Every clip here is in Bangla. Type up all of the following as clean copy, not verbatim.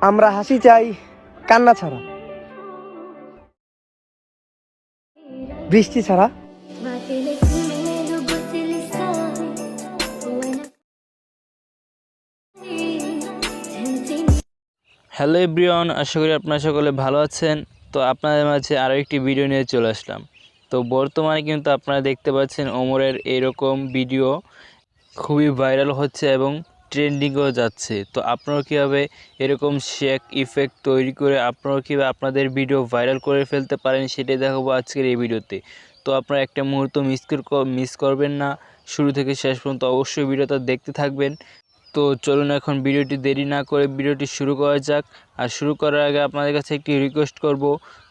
আমরা হাসি চাই কান্না ছাড়া, বৃষ্টি ছাড়া। হ্যালো এভরিওয়ান, আশা করি আপনারা সকলে ভালো আছেন। তো আপনাদের মাঝে আরও একটি ভিডিও নিয়ে চলে আসলাম। তো বর্তমানে কিন্তু আপনারা দেখতে পাচ্ছেন ওমরের এরকম ভিডিও খুবই ভাইরাল হচ্ছে এবং ট্রেন্ডিংও যাচ্ছে। তো আপনারা কীভাবে এরকম শেক ইফেক্ট তৈরি করে আপনারা কীভাবে আপনাদের ভিডিও ভাইরাল করে ফেলতে পারেন সেটাই দেখাবো আজকের এই ভিডিওতে। তো আপনারা একটা মুহূর্ত মিস করবেন না, শুরু থেকে শেষ পর্যন্ত অবশ্যই ভিডিওটা দেখতে থাকবেন। তো চলুন এখন ভিডিওটি দেরি না করে ভিডিওটি শুরু করা যাক। আর শুরু করার আগে আপনাদের কাছে একটি রিকোয়েস্ট করব,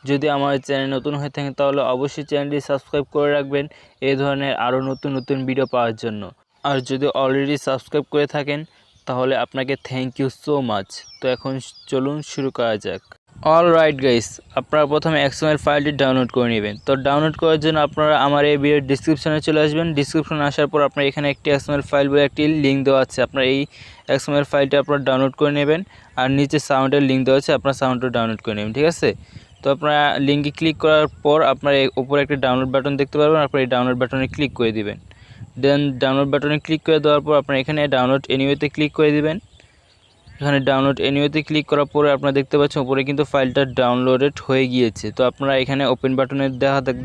যদি আমার চ্যানেল নতুন হয়ে থাকেন তাহলে অবশ্যই চ্যানেলটি সাবস্ক্রাইব করে রাখবেন এই ধরনের আরও নতুন নতুন ভিডিও পাওয়ার জন্য। আর যদি অলরেডি সাবস্ক্রাইব করে থাকেন তাহলে আপনাকে থ্যাংক ইউ সো মাচ। তো এখন চলুন শুরু করা যাক। অলরাইট গাইস, আপনারা প্রথমে XML ফাইলটি ডাউনলোড করে নেবেন। তো ডাউনলোড করার জন্য আপনারা আমার এই ভিডিওর ডিসক্রিপশনে চলে আসবেন। ডিসক্রিপশনে আসার পর আপনার এখানে একটি XML ফাইল বলে একটি লিঙ্ক দেওয়া আছে, আপনার এই XML ফাইলটি আপনারা ডাউনলোড করে নেবেন। আর নিচে সাউন্ডের লিঙ্ক দেওয়া আছে, আপনার সাউন্ডটা ডাউনলোড করে নেবেন, ঠিক আছে। তো আপনারা লিঙ্কে ক্লিক করার পর আপনার উপরে একটা ডাউনলোড বাটন দেখতে পারবেন, আপনার এই ডাউনলোড বাটনে ক্লিক করে দিবেন। দেন ডাউনলোড বাটনে ক্লিক করে দেওয়ার পর আপনার এখানে ডাউনলোড এনিওয়েতে ক্লিক করে দিবেন। এখানে ডাউনলোড এনিওয়েতে ক্লিক করার পরে আপনারা দেখতে পাচ্ছেন উপরে কিন্তু ফাইলটা ডাউনলোডেড হয়ে গিয়েছে। তো আপনারা এখানে ওপেন বাটনে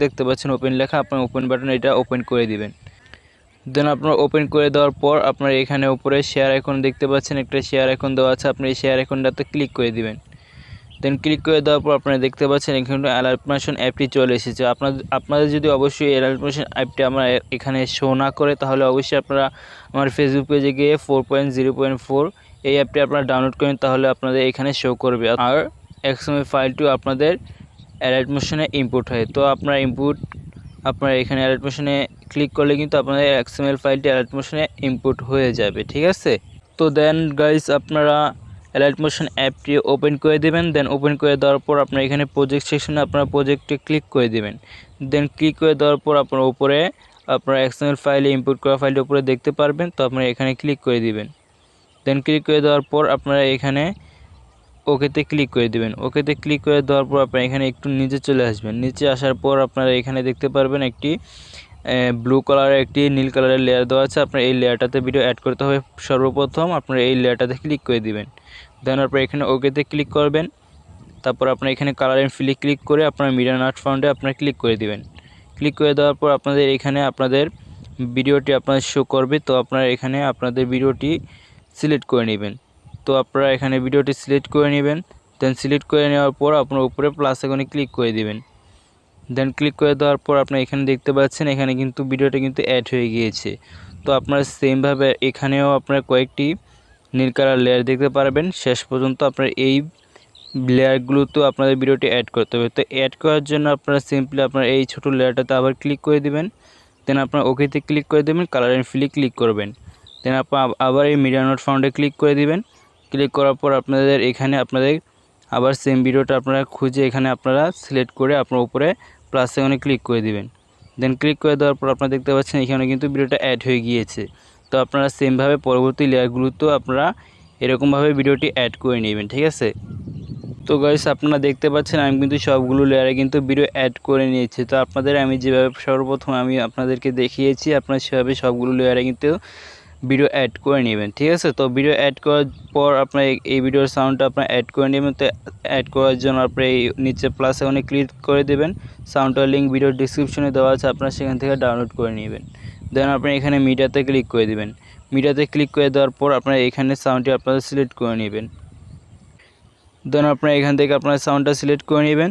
দেখতে পাচ্ছেন ওপেন লেখা, আপনার ওপেন বাটনে এটা ওপেন করে দিবেন। দেন আপনারা ওপেন করে দেওয়ার পর আপনারা এখানে উপরে শেয়ার আইকন দেখতে পাচ্ছেন, একটা শেয়ার আইকন দেওয়া আছে, আপনি এই শেয়ার আইকনটাতে ক্লিক করে দিবেন। দেন ক্লিক করে দেওয়ার পর আপনারা দেখতে পাচ্ছেন এখানে অ্যালাইট মোশন অ্যাপটি চলে এসেছে। আপনাদের যদি অবশ্যই অ্যালাইট মোশন অ্যাপটি আমরা এখানে শো না করে তাহলে অবশ্যই আপনারা আমার ফেসবুক পেজে গিয়ে 4.0.4 এই অ্যাপটি আপনারা ডাউনলোড করেন, তাহলে আপনাদের এখানে শো করবে আর XML ফাইলটিও আপনাদের অ্যালাইট মোশনে ইম্পোর্ট হয়। তো আপনারা এখানে অ্যালাইট মোশনে ক্লিক করলে কিন্তু আপনাদের XML ফাইলটি অ্যালাইট মোশনে ইম্পোর্ট হয়ে যাবে, ঠিক আছে। তো দেন গাইস আপনারা অ্যালাইট মোশন অ্যাপটি ওপেন করে দেবেন। দেন ওপেন করে দেওয়ার পর আপনার এখানে প্রজেক্ট সেকশনে আপনারা প্রজেক্টে ক্লিক করে দেবেন। দেন ক্লিক করে দেওয়ার পর আপনার উপরে আপনার XML ফাইলে ইম্পোর্ট করা ফাইলটা উপরে দেখতে পারবেন, তো আপনারা এখানে ক্লিক করে দিবেন। দেন ক্লিক করে দেওয়ার পর আপনারা এখানে ওকেতে ক্লিক করে দেবেন। ওকেতে ক্লিক করে দেওয়ার পর আপনারা এখানে একটু নিচে চলে আসবেন। নিচে আসার পর আপনারা এখানে দেখতে পারবেন একটি ব্লু কালারের একটি নীল কালারের লেয়ার দেওয়া আছে, আপনার এই লেয়ারটাতে ভিডিও অ্যাড করতে হবে। সর্বপ্রথম আপনারা এই লেয়ারটাতে ক্লিক করে দিবেন। দেন আপনারা এখানে ওকেতে ক্লিক করবেন। তারপর আপনারা এখানে কালার এন্ড ফিলে ক্লিক করে আপনার মিডিয়া নট ফাউন্ডে আপনারা ক্লিক করে দিবেন। ক্লিক করে দেওয়ার পর আপনাদের এখানে আপনাদের ভিডিওটি আপনাদের শো করবে। তো আপনারা এখানে আপনাদের ভিডিওটি সিলেক্ট করে নেবেন। তো আপনারা এখানে ভিডিওটি সিলেক্ট করে নেবেন। দেন সিলেক্ট করে নেওয়ার পর আপনার উপরে প্লাস আইকনে ক্লিক করে দিবেন। দেন ক্লিক করে দেওয়ার পর আপনারা এখানে দেখতে পাচ্ছেন এখানে কিন্তু ভিডিওটা কিন্তু অ্যাড হয়ে গিয়েছে। তো আপনারা সেমভাবে এখানেও আপনারা কয়েকটি নীল কালার লেয়ার দেখতে পারবেন। শেষ পর্যন্ত আপনার এই লেয়ারগুলোতেও আপনাদের ভিডিওটি অ্যাড করতে হবে। তো অ্যাড করার জন্য আপনারা সিম্পলি আপনার এই ছোটো লেয়ারটাতে আবার ক্লিক করে দিবেন। দেন আপনার ওকেতে ক্লিক করে দেবেন, কালার অ্যান্ড ফিলে ক্লিক করবেন। দেন আপনার আবার এই মিডিয়া নোট ফাউন্ডে ক্লিক করে দিবেন। ক্লিক করার পর আপনাদের এখানে আপনাদের আবার সেম ভিডিওটা আপনারা খুঁজে এখানে আপনারা সিলেক্ট করে আপনার উপরে প্লাস আইকনে ক্লিক করে দিবেন। দেন ক্লিক করে দেওয়ার পর আপনারা দেখতে পাচ্ছেন এখানে কিন্তু ভিডিওটা অ্যাড হয়ে গিয়েছে। তো আপনারা সেমভাবে পরবর্তী লেয়ারগুলোতেও আপনারা এরকমভাবে ভিডিওটি অ্যাড করে নেবেন, ঠিক আছে। তো গাইস আপনারা দেখতে পাচ্ছেন আমি কিন্তু সবগুলো লেয়ারে কিন্তু ভিডিও অ্যাড করে নিয়েছি। তো আপনাদের আমি যেভাবে সর্বপ্রথম আমি আপনাদেরকে দেখিয়েছি আপনারা সেভাবে সবগুলো লেয়ারে কিন্তু ভিডিও অ্যাড করে নেবেন, ঠিক আছে। তো ভিডিও অ্যাড করার পর আপনার এই ভিডিওর সাউন্ডটা আপনার অ্যাড করে নেবেন। তো অ্যাড করার জন্য আপনি এই নিচে প্লাস আইকনে ক্লিক করে দেবেন। সাউন্ডটার লিঙ্ক ভিডিওর ডিসক্রিপশনে দেওয়া আছে, আপনারা সেখান থেকে ডাউনলোড করে নেবেন। দেন আপনি এখানে মিডিয়াতে ক্লিক করে দেবেন। মিডিয়াতে ক্লিক করে দেওয়ার পর আপনারা এখানে সাউন্ডটি আপনারা সিলেক্ট করে নেবেন। দেন আপনারা এখান থেকে আপনার সাউন্ডটা সিলেক্ট করে নেবেন।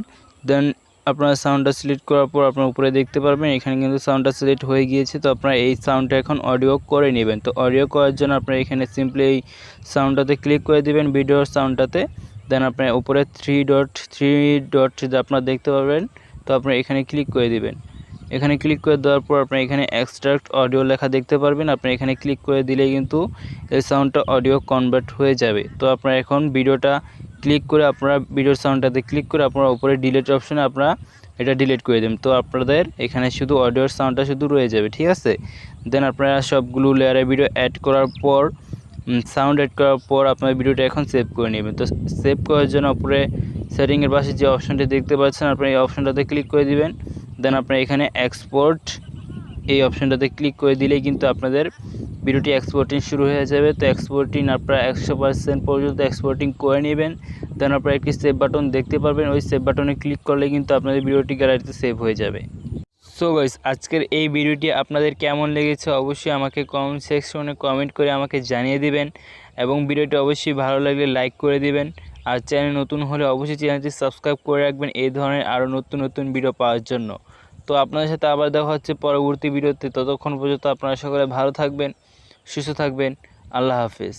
দেন আপনারা সাউন্ডটা সিলেক্ট করার পর আপনার উপরে দেখতে পারবেন এখানে কিন্তু সাউন্ডটা সিলেক্ট হয়ে গিয়েছে। তো আপনারা এই সাউন্ডটা এখন অডিও করে নেবেন। তো অডিও করার জন্য আপনারা এখানে সিম্পলি এই সাউন্ডটাতে ক্লিক করে দিবেন, ভিডিওর সাউন্ডটাতে। দেন আপনার উপরে থ্রি ডট আপনারা দেখতে পারবেন, তো আপনারা এখানে ক্লিক করে দিবেন। এখানে ক্লিক করে দেওয়ার পর আপনারা এখানে এক্সট্রাক্ট অডিও লেখা দেখতে পারবেন, আপনি এখানে ক্লিক করে দিলেই কিন্তু এই সাউন্ডটা অডিও কনভার্ট হয়ে যাবে। তো আপনারা এখন ভিডিওটা ক্লিক করে আপনারা ভিডিওর সাউন্ডটাতে ক্লিক করে আপনারা উপরে ডিলিট অপশনে আপনারা এটা ডিলিট করে দেবেন। তো আপনাদের এখানে শুধু অডিওর সাউন্ডটা শুধু রয়ে যাবে, ঠিক আছে। দেন আপনারা সবগুলো লেয়ারে ভিডিও অ্যাড করার পর সাউন্ড এড করার পর আপনার ভিডিওটা এখন সেভ করে নেবেন। তো সেভ করার জন্য উপরে সেটিংয়ের পাশে যে অপশনটি দেখতে পাচ্ছেন আপনার এই অপশনটাতে ক্লিক করে দিবেন। দেন আপনার এখানে এক্সপোর্ট এই অপশনটাতে ক্লিক করে দিলেই কিন্তু আপনাদের ভিডিওটি এক্সপোর্টিং শুরু হয়ে যাবে। তো এক্সপোর্টিং আপনারা 100% পর্যন্ত এক্সপোর্টিং করে নেবেন। দেন আপনারা একটি সেভ বাটন দেখতে পারবেন, ওই সেভ বাটনে ক্লিক করলে কিন্তু আপনাদের ভিডিওটি গ্যালারিতে সেভ হয়ে যাবে। সো গাইস, আজকের এই ভিডিওটি আপনাদের কেমন লেগেছে অবশ্যই আমাকে কমেন্ট সেকশনে কমেন্ট করে আমাকে জানিয়ে দিবেন, এবং ভিডিওটি অবশ্যই ভালো লাগলে লাইক করে দিবেন। আর চ্যানেল নতুন হলে অবশ্যই চ্যানেলটি সাবস্ক্রাইব করে রাখবেন এই ধরনের আরও নতুন নতুন ভিডিও পাওয়ার জন্য। তো আপনাদের সাথে আবার দেখা হচ্ছে পরবর্তী ভিডিওতে। ততক্ষণ পর্যন্ত আপনারা সকলে ভালো থাকবেন, সুস্থ থাকবেন। আল্লাহ হাফেজ।